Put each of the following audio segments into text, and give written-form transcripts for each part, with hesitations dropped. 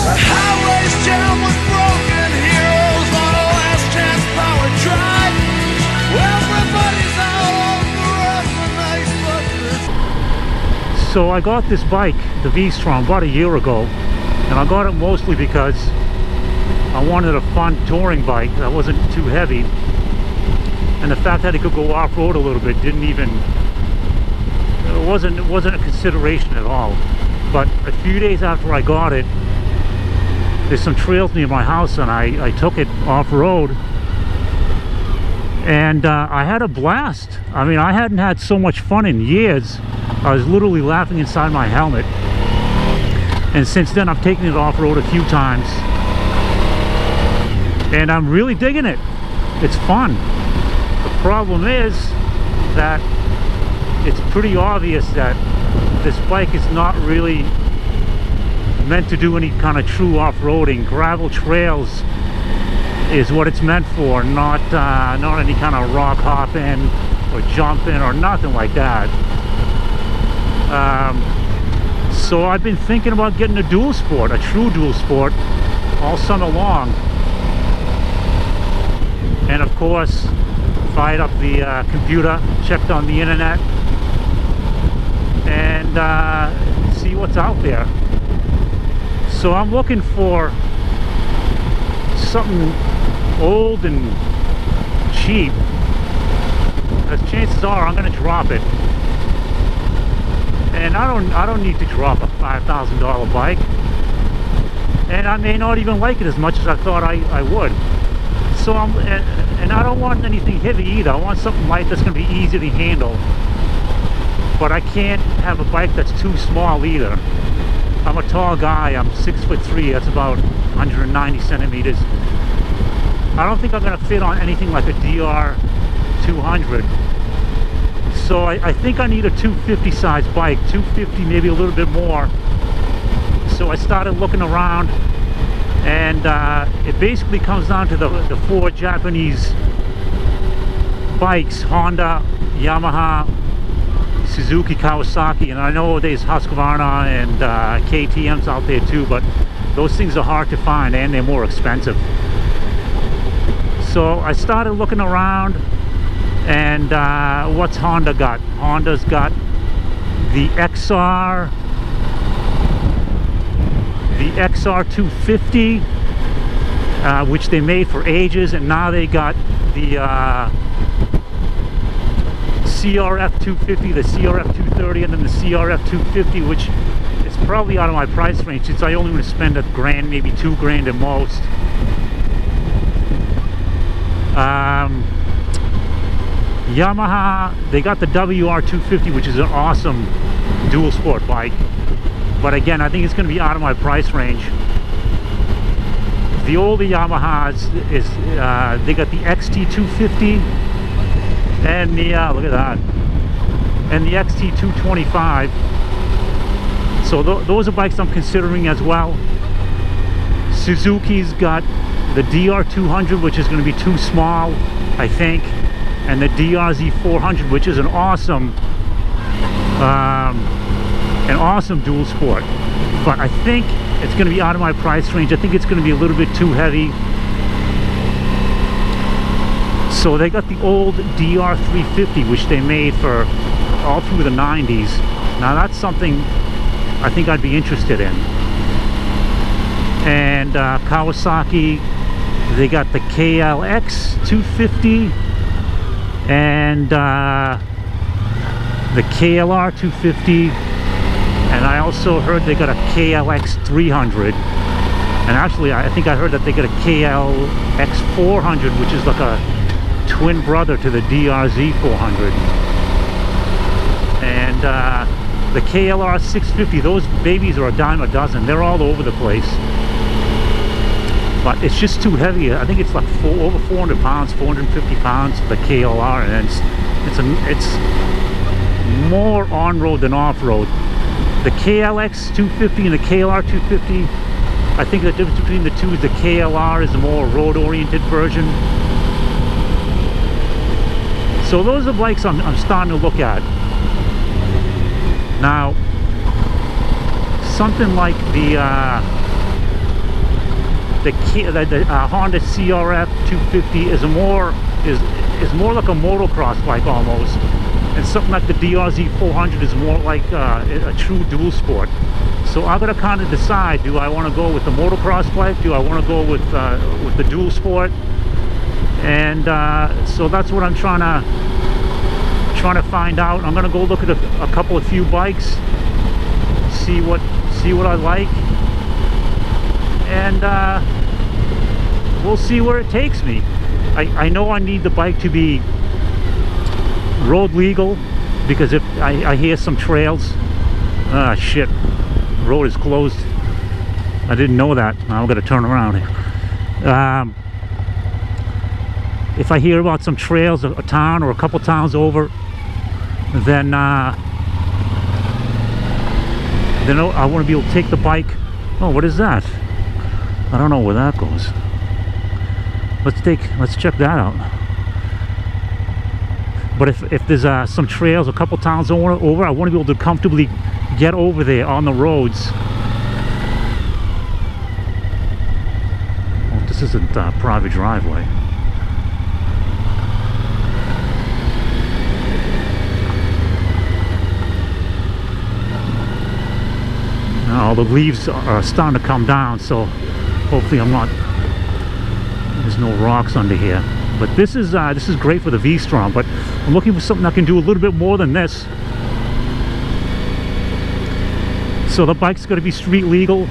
Highways jammed with broken heroes on a last chance power drive. Everybody's out on the rest of the night, but this. So I got this bike, the V-Strom, about a year ago, and I got it mostly because I wanted a fun touring bike that wasn't too heavy, and the fact that it could go off-road a little bit didn't even, it wasn't a consideration at all. But a few days after I got it, there's some trails near my house, and I took it off-road, and I had a blast. I mean, I hadn't had so much fun in years. I was literally laughing inside my helmet, and since then I've taken it off-road a few times, and I'm really digging it. It's fun. The problem is that it's pretty obvious that this bike is not really meant to do any kind of true off-roading. Gravel trails is what it's meant for, not any kind of rock hopping or jumping or nothing like that. So I've been thinking about getting a dual sport, a true dual sport, all summer long. And of course, fired up the computer, checked on the internet, and see what's out there. So I'm looking for something old and cheap, because chances are I'm going to drop it. And I don't need to drop a $5,000 bike, and I may not even like it as much as I thought I would. So and I don't want anything heavy either. I want something light that's going to be easy to handle, but I can't have a bike that's too small either. I'm a tall guy. I'm 6'3". That's about 190 centimeters. I don't think I'm going to fit on anything like a DR200. So I think I need a 250 size bike, 250, maybe a little bit more. So I started looking around, and it basically comes down to the four Japanese bikes: Honda, Yamaha, Suzuki, Kawasaki, and I know there's Husqvarna and KTM's out there too, but those things are hard to find and they're more expensive. So I started looking around, and what's Honda got? Honda's got the XR250, which they made for ages, and now they got the CRF 250, the CRF 230, and then the CRF 250, which is probably out of my price range, since I only want to spend $1,000, maybe $2,000 at most. Yamaha, they got the WR250, which is an awesome dual sport bike, but again, I think it's going to be out of my price range. The older Yamahas is they got the XT250 and the look at that, and the XT225. So those are bikes I'm considering as well. Suzuki's got the DR200, which is going to be too small, I think, and the DRZ400, which is an awesome dual sport. But I think it's going to be out of my price range. I think it's going to be a little bit too heavy. So they got the old DR350, which they made for all through the 90s. Now that's something I think I'd be interested in. And Kawasaki, they got the KLX 250 and the KLR 250, and I also heard they got a KLX 300, and actually I think I heard that they got a KLX 400, which is like a twin brother to the DRZ 400. And the KLR 650, those babies are a dime a dozen. They're all over the place, but it's just too heavy. I think it's like over 400 pounds, 450 pounds for the KLR, and it's more on-road than off-road. The KLX 250 and the KLR 250, I think the difference between the two is the KLR is the more road-oriented version. So those are the bikes I'm starting to look at. Now, something like the Honda CRF 250 is more like a motocross bike almost, and something like the DRZ 400 is more like a true dual sport. So I gotta kind of decide: do I want to go with the motocross bike? Do I want to go with the dual sport? And so that's what I'm trying to find out. I'm gonna go look at a few bikes, see what I like, and we'll see where it takes me. I know I need the bike to be road legal, because if I hear some trails, shit, road is closed. I didn't know that. Now I'm gonna turn around here. If I hear about some trails, a town or a couple towns over, then I want to be able to take the bike. Oh, what is that? I don't know where that goes. Let's check that out. But if there's some trails, a couple towns over, I want to be able to comfortably get over there on the roads. Well, this isn't a private driveway. Now the leaves are starting to come down, so hopefully there's no rocks under here. But this is great for the V-Strom, but I'm looking for something that can do a little bit more than this. So the bike's going to be street legal,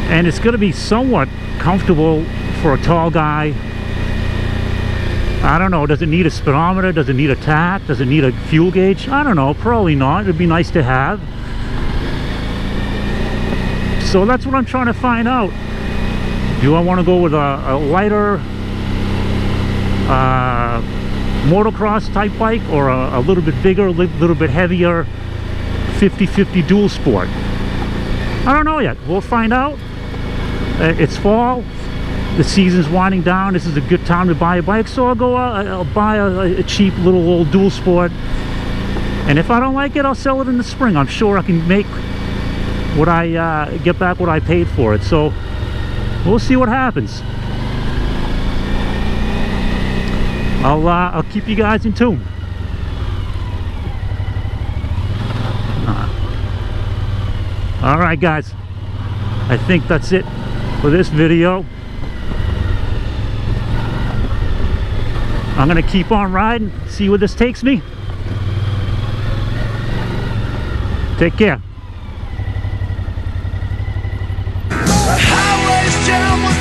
and it's going to be somewhat comfortable for a tall guy. I don't know, does it need a speedometer? Does it need a tach? Does it need a fuel gauge? I don't know, probably not. It'd be nice to have. So that's what I'm trying to find out. Do I want to go with a lighter motocross type bike, or a little bit bigger, a little bit heavier 50/50 dual sport? I don't know yet. We'll find out. It's fall. The season's winding down. This is a good time to buy a bike, so I'll buy a cheap little old dual sport. And if I don't like it, I'll sell it in the spring. I'm sure I can make what I get back what I paid for it. So we'll see what happens. I'll keep you guys in tune. All right, guys, I think that's it for this video. I'm gonna keep on riding, see where this takes me. Take care. Highways jam with